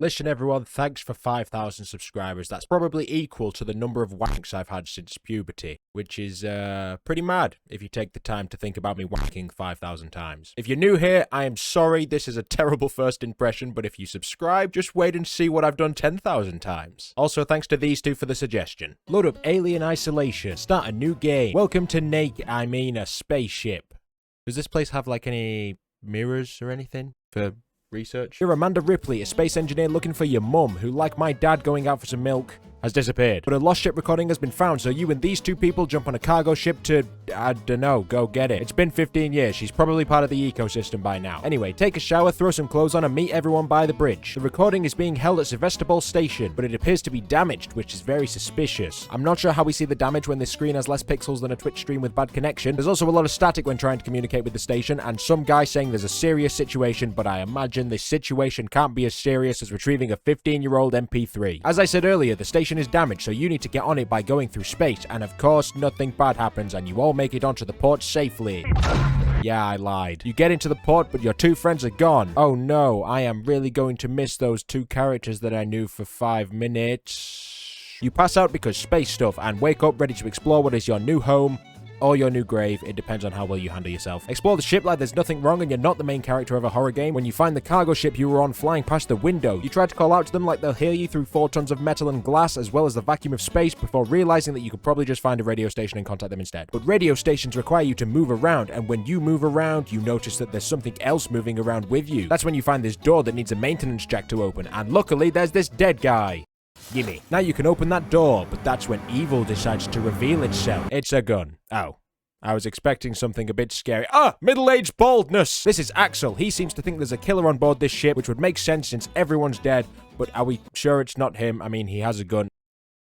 Listen everyone, thanks for 5,000 subscribers. That's probably equal to the number of wanks I've had since puberty, which is pretty mad if you take the time to think about me wanking 5,000 times. If you're new here, I am sorry, this is a terrible first impression, but if you subscribe, just wait and see what I've done 10,000 times. Also, thanks to these two for the suggestion. Load up Alien Isolation, start a new game. Welcome to a spaceship. Does this place have like any mirrors or anything for research? You're Amanda Ripley, a space engineer looking for your mum, who, like my dad going out for some milk, has disappeared. But a lost ship recording has been found, so you and these two people jump on a cargo ship to, I don't know, go get it. It's been 15 years. She's probably part of the ecosystem by now. Anyway, take a shower, throw some clothes on, and meet everyone by the bridge. The recording is being held at Sevastopol station, but it appears to be damaged, which is very suspicious. I'm not sure how we see the damage when this screen has less pixels than a Twitch stream with bad connection. There's also a lot of static when trying to communicate with the station, and some guy saying there's a serious situation, but I imagine this situation can't be as serious as retrieving a 15-year-old MP3. As I said earlier, the station is damaged, so you need to get on it by going through space, and of course, nothing bad happens, and you all make it onto the port safely. Yeah, I lied. You get into the port, but your two friends are gone. Oh no, I am really going to miss those two characters that I knew for 5 minutes. You pass out because space stuff, and wake up ready to explore what is your new home, or your new grave. It depends on how well you handle yourself. Explore the ship like there's nothing wrong and you're not the main character of a horror game. When you find the cargo ship you were on flying past the window, you try to call out to them like they'll hear you through 4 tons of metal and glass as well as the vacuum of space before realizing that you could probably just find a radio station and contact them instead. But radio stations require you to move around, and when you move around, you notice that there's something else moving around with you. That's when you find this door that needs a maintenance jack to open, and luckily there's this dead guy. Gimme. Now you can open that door, but that's when evil decides to reveal itself. It's a gun. Oh. I was expecting something a bit scary. Ah! Middle-aged baldness! This is Axel. He seems to think there's a killer on board this ship, which would make sense since everyone's dead. But are we sure it's not him? I mean, he has a gun.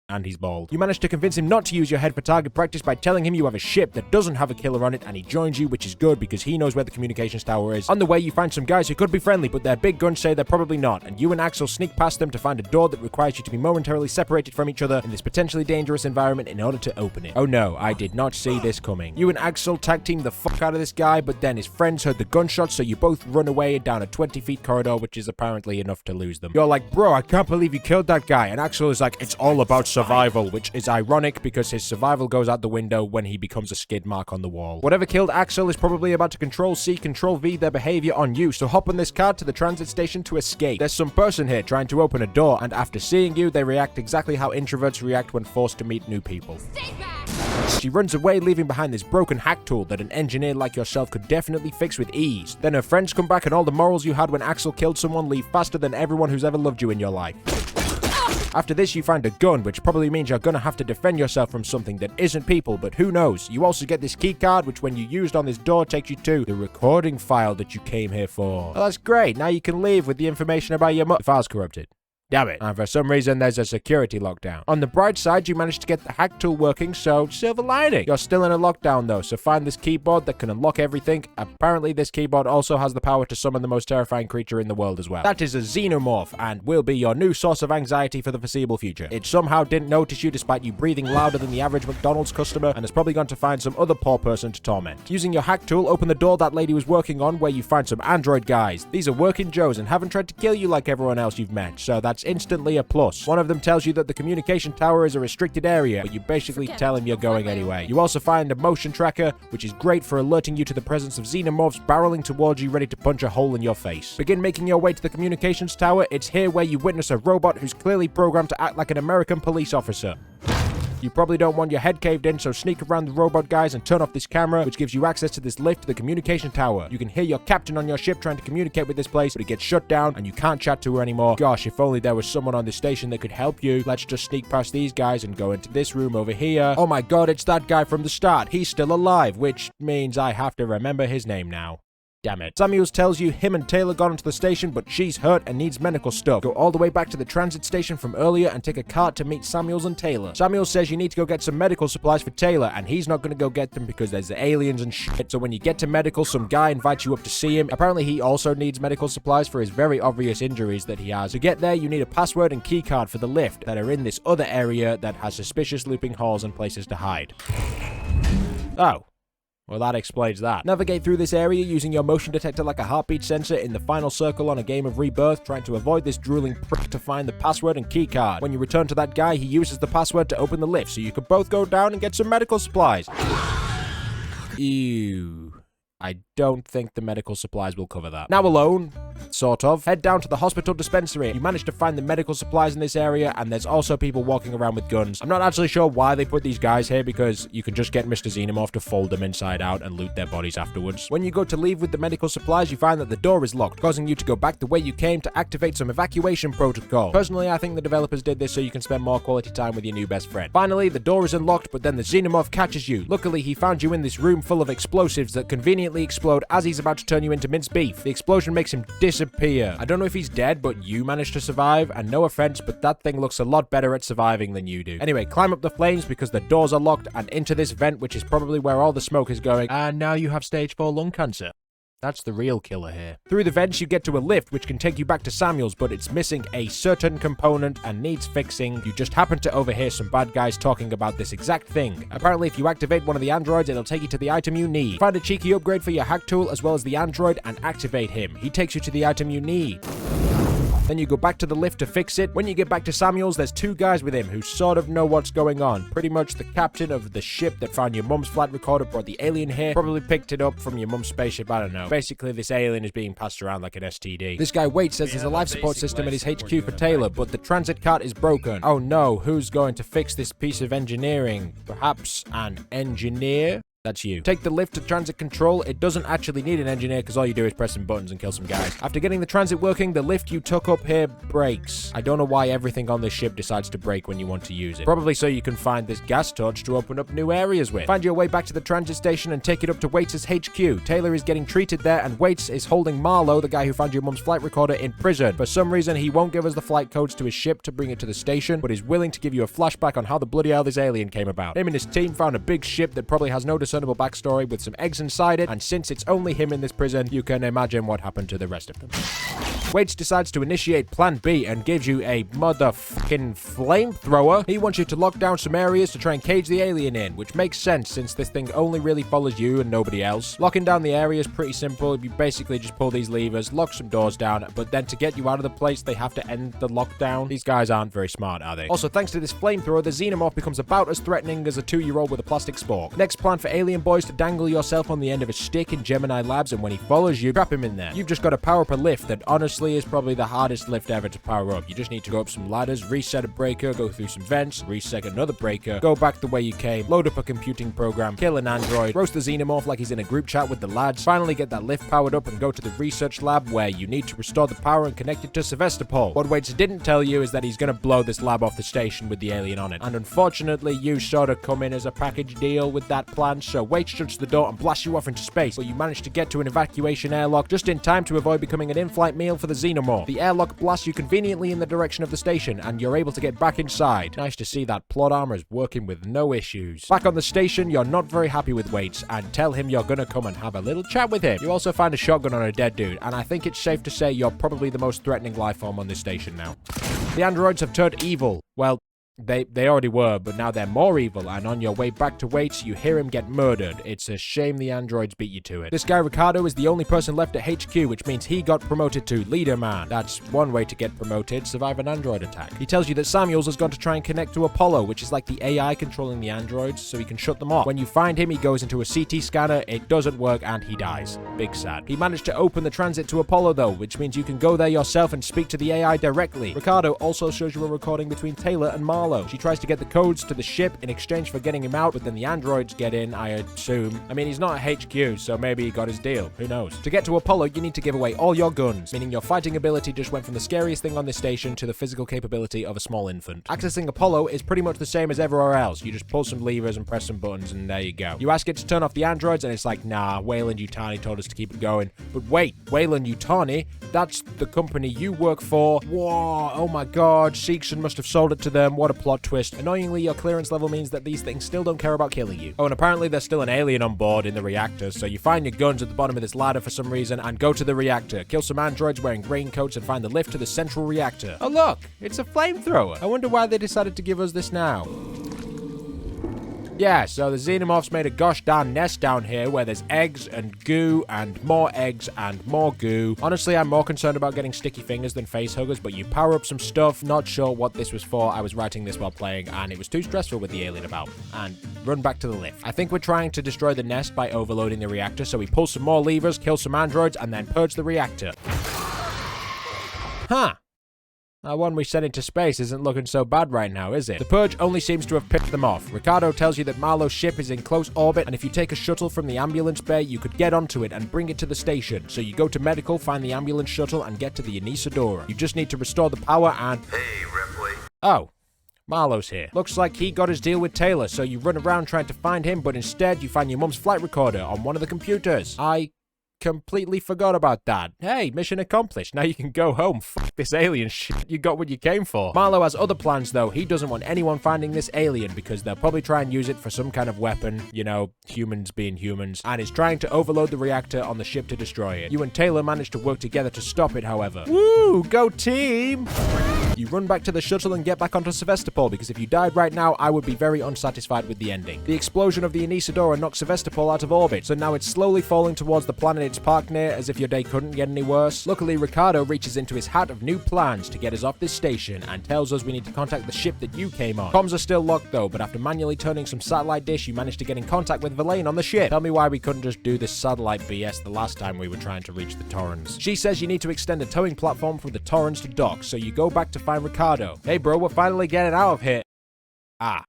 And he's bald. You manage to convince him not to use your head for target practice by telling him you have a ship that doesn't have a killer on it, and he joins you, which is good because he knows where the communications tower is. On the way, you find some guys who could be friendly, but their big guns say they're probably not, and you and Axel sneak past them to find a door that requires you to be momentarily separated from each other in this potentially dangerous environment in order to open it. Oh no, I did not see this coming. You and Axel tag team the fuck out of this guy, but then his friends heard the gunshots, so you both run away down a 20-feet corridor, which is apparently enough to lose them. You're like, bro, I can't believe you killed that guy, and Axel is like, it's all about survival, which is ironic because his survival goes out the window when he becomes a skid mark on the wall. Whatever killed Axel is probably about to Control-C, Control-V their behavior on you, so hop on this card to the transit station to escape. There's some person here trying to open a door, and after seeing you, they react exactly how introverts react when forced to meet new people. Stay back! She runs away, leaving behind this broken hack tool that an engineer like yourself could definitely fix with ease. Then her friends come back and all the morals you had when Axel killed someone leave faster than everyone who's ever loved you in your life. After this, you find a gun, which probably means you're gonna have to defend yourself from something that isn't people, but who knows. You also get this key card, which when you used on this door takes you to the recording file that you came here for. Well, that's great. Now you can leave with the information about your The file's corrupted. Damn it. And for some reason, there's a security lockdown. On the bright side, you managed to get the hack tool working, so silver lining. You're still in a lockdown though, so find this keyboard that can unlock everything. Apparently, this keyboard also has the power to summon the most terrifying creature in the world as well. That is a xenomorph, and will be your new source of anxiety for the foreseeable future. It somehow didn't notice you despite you breathing louder than the average McDonald's customer, and has probably gone to find some other poor person to torment. Using your hack tool, open the door that lady was working on, where you find some android guys. These are working Joes and haven't tried to kill you like everyone else you've met, so that's instantly a plus. One of them tells you that the communication tower is a restricted area, but you basically tell him you're going anyway. You also find a motion tracker, which is great for alerting you to the presence of xenomorphs barreling towards you ready to punch a hole in your face. Begin making your way to the communications tower. It's here where you witness a robot who's clearly programmed to act like an American police officer. You probably don't want your head caved in, so sneak around the robot guys and turn off this camera, which gives you access to this lift to the communication tower. You can hear your captain on your ship trying to communicate with this place, but it gets shut down and you can't chat to her anymore. Gosh, if only there was someone on this station that could help you. Let's just sneak past these guys and go into this room over here. Oh my god, it's that guy from the start. He's still alive, which means I have to remember his name now. Damn it. Samuels tells you him and Taylor got into the station, but she's hurt and needs medical stuff. Go all the way back to the transit station from earlier and take a cart to meet Samuels and Taylor. Samuels says you need to go get some medical supplies for Taylor, and he's not gonna go get them because there's the aliens and shit. So when you get to medical, some guy invites you up to see him. Apparently he also needs medical supplies for his very obvious injuries that he has. To get there, you need a password and key card for the lift that are in this other area that has suspicious looping halls and places to hide. Oh. Well, that explains that. Navigate through this area using your motion detector like a heartbeat sensor in the final circle on a game of Rebirth, trying to avoid this drooling prick to find the password and keycard. When you return to that guy, he uses the password to open the lift, so you can both go down and get some medical supplies. Ew. I don't think the medical supplies will cover that. Now alone, sort of, head down to the hospital dispensary. You manage to find the medical supplies in this area, and there's also people walking around with guns. I'm not actually sure why they put these guys here, because you can just get Mr. Xenomorph to fold them inside out and loot their bodies afterwards. When you go to leave with the medical supplies, you find that the door is locked, causing you to go back the way you came to activate some evacuation protocol. Personally, I think the developers did this so you can spend more quality time with your new best friend. Finally, the door is unlocked, but then the Xenomorph catches you. Luckily, he found you in this room full of explosives that conveniently explode as he's about to turn you into minced beef. The explosion makes him disappear. I don't know if he's dead, but you managed to survive, and no offense, but that thing looks a lot better at surviving than you do. Anyway, climb up the flames because the doors are locked, and into this vent, which is probably where all the smoke is going, and now you have stage 4 lung cancer. That's the real killer here. Through the vents, you get to a lift, which can take you back to Samuel's, but it's missing a certain component and needs fixing. You just happen to overhear some bad guys talking about this exact thing. Apparently, if you activate one of the androids, it'll take you to the item you need. Find a cheeky upgrade for your hack tool, as well as the android, and activate him. He takes you to the item you need. Then you go back to the lift to fix it. When you get back to Samuel's, there's two guys with him who sort of know what's going on. Pretty much the captain of the ship that found your mum's flight recorder brought the alien here. Probably picked it up from your mum's spaceship, I don't know. Basically, this alien is being passed around like an STD. This guy Wade says there's a life support system at his HQ for Taylor, but the transit cart is broken. Oh no, who's going to fix this piece of engineering? Perhaps an engineer? That's you. Take the lift to transit control. It doesn't actually need an engineer because all you do is press some buttons and kill some guys. After getting the transit working, the lift you took up here breaks. I don't know why everything on this ship decides to break when you want to use it. Probably so you can find this gas torch to open up new areas with. Find your way back to the transit station and take it up to Waits' HQ. Taylor is getting treated there, and Waits is holding Marlow, the guy who found your mum's flight recorder, in prison. For some reason, he won't give us the flight codes to his ship to bring it to the station, but is willing to give you a flashback on how the bloody hell this alien came about. Him and his team found a big ship that probably has no discernible backstory with some eggs inside it, and since it's only him in this prison, you can imagine what happened to the rest of them. Waits decides to initiate Plan B and gives you a motherfucking flamethrower. He wants you to lock down some areas to try and cage the alien in, which makes sense since this thing only really follows you and nobody else. Locking down the area is pretty simple. You basically just pull these levers, lock some doors down, but then to get you out of the place, they have to end the lockdown. These guys aren't very smart, are they? Also, thanks to this flamethrower, the Xenomorph becomes about as threatening as a 2-year-old with a plastic spork. Next plan for alien boys to dangle yourself on the end of a stick in Gemini Labs, and when he follows you, trap him in there. You've just got to power up a lift that honestly is probably the hardest lift ever to power up. You just need to go up some ladders, reset a breaker, go through some vents, reset another breaker, go back the way you came, load up a computing program, kill an android, roast the Xenomorph like he's in a group chat with the lads, finally get that lift powered up and go to the research lab where you need to restore the power and connect it to Sevastopol. What Waits didn't tell you is that he's gonna blow this lab off the station with the alien on it. And unfortunately, you sort of come in as a package deal with that plan, so Waits shuts the door and blasts you off into space, but you manage to get to an evacuation airlock just in time to avoid becoming an in-flight meal for the Xenomorph. The airlock blasts you conveniently in the direction of the station, and you're able to get back inside. Nice to see that plot armor is working with no issues. Back on the station, you're not very happy with Waits, and tell him you're gonna come and have a little chat with him. You also find a shotgun on a dead dude, and I think it's safe to say you're probably the most threatening life form on this station now. The androids have turned evil. Well, They already were, but now they're more evil, and on your way back to Waits, you hear him get murdered. It's a shame the androids beat you to it. This guy Ricardo is the only person left at HQ, which means he got promoted to Leader Man. That's one way to get promoted, survive an android attack. He tells you that Samuels has gone to try and connect to Apollo, which is like the AI controlling the androids, so he can shut them off. When you find him, he goes into a CT scanner, it doesn't work, and he dies. Big sad. He managed to open the transit to Apollo though, which means you can go there yourself and speak to the AI directly. Ricardo also shows you a recording between Taylor and Marlow. She tries to get the codes to the ship in exchange for getting him out, but then the androids get in, I assume. I mean, he's not at HQ, so maybe he got his deal. Who knows? To get to Apollo, you need to give away all your guns, meaning your fighting ability just went from the scariest thing on this station to the physical capability of a small infant. Accessing Apollo is pretty much the same as everywhere else. You just pull some levers and press some buttons, and there you go. You ask it to turn off the androids, and it's like, nah, Weyland-Yutani told us to keep it going. But wait, Weyland-Yutani? That's the company you work for. Whoa, oh my god, Seegson must have sold it to them. What a plot twist. Annoyingly, your clearance level means that these things still don't care about killing you. Oh, and apparently there's still an alien on board in the reactor, so you find your guns at the bottom of this ladder for some reason and go to the reactor, kill some androids wearing raincoats, and find the lift to the central reactor. Oh look, it's a flamethrower. I wonder why they decided to give us this now. Yeah, so the xenomorphs made a gosh darn nest down here where there's eggs and goo and more eggs and more goo. Honestly, I'm more concerned about getting sticky fingers than face huggers, but you power up some stuff. Not sure what this was for. I was writing this while playing and it was too stressful with the alien about. And run back to the lift. I think we're trying to destroy the nest by overloading the reactor, so we pull some more levers, kill some androids, and then purge the reactor. Huh. That one we sent into space isn't looking so bad right now, is it? The purge only seems to have picked them off. Ricardo tells you that Marlow's ship is in close orbit, and if you take a shuttle from the ambulance bay, you could get onto it and bring it to the station. So you go to medical, find the ambulance shuttle, and get to the Anesidora. You just need to restore the power and... Hey, Ripley. Oh. Marlow's here. Looks like he got his deal with Taylor, so you run around trying to find him, but instead you find your mum's flight recorder on one of the computers. I completely forgot about that. Hey, mission accomplished. Now you can go home. Fuck this alien shit. You got what you came for. Marlow has other plans though. He doesn't want anyone finding this alien because they'll probably try and use it for some kind of weapon. You know, humans being humans. And is trying to overload the reactor on the ship to destroy it. You and Taylor manage to work together to stop it, however. Woo! Go team! You run back to the shuttle and get back onto Sevastopol because if you died right now, I would be very unsatisfied with the ending. The explosion of the Anesidora knocked Sevastopol out of orbit, so now it's slowly falling towards the planet it's parked near as if your day couldn't get any worse. Luckily, Ricardo reaches into his hat of new plans to get us off this station and tells us we need to contact the ship that you came on. Comms are still locked though, but after manually turning some satellite dish, you managed to get in contact with Verlaine on the ship. Tell me why we couldn't just do this satellite BS the last time we were trying to reach the Torrens. She says you need to extend a towing platform from the Torrens to dock, so you go back to find Ricardo. Hey bro, we're finally getting out of here. Ah.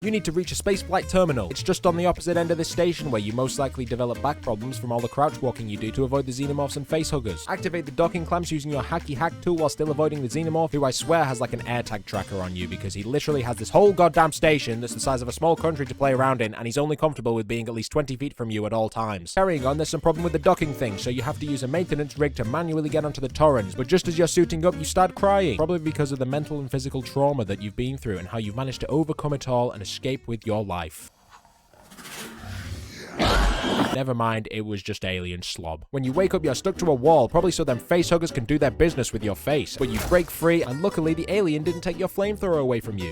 You need to reach a spaceflight terminal. It's just on the opposite end of this station where you most likely develop back problems from all the crouch walking you do to avoid the xenomorphs and facehuggers. Activate the docking clamps using your hacky hack tool while still avoiding the xenomorph, who I swear has like an AirTag tracker on you because he literally has this whole goddamn station that's the size of a small country to play around in, and he's only comfortable with being at least 20 feet from you at all times. Carrying on, there's some problem with the docking thing, so you have to use a maintenance rig to manually get onto the Torrens, but just as you're suiting up, you start crying. Probably because of the mental and physical trauma that you've been through and how you've managed to overcome it all and escape with your life. Never mind, it was just alien slob. When you wake up, you're stuck to a wall, probably so them facehuggers can do their business with your face. But you break free, and luckily the alien didn't take your flamethrower away from you.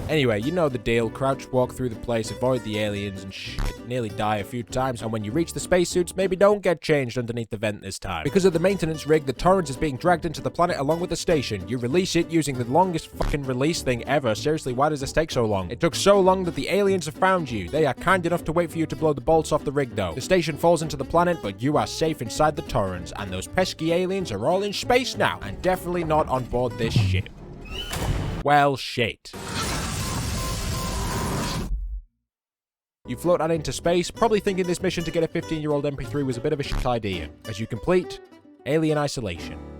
Anyway, you know the deal. Crouch walk through the place, avoid the aliens and shit. Nearly die a few times, and when you reach the spacesuits, maybe don't get changed underneath the vent this time. Because of the maintenance rig, the Torrens is being dragged into the planet along with the station. You release it using the longest fucking release thing ever. Seriously, why does this take so long? It took so long that the aliens have found you. They are kind enough to wait for you to blow the bolts off the rig though. The station falls into the planet, but you are safe inside the Torrens, and those pesky aliens are all in space now, and definitely not on board this ship. Well, shit. You float out into space, probably thinking this mission to get a 15-year-old MP3 was a bit of a shit idea, as you complete Alien Isolation.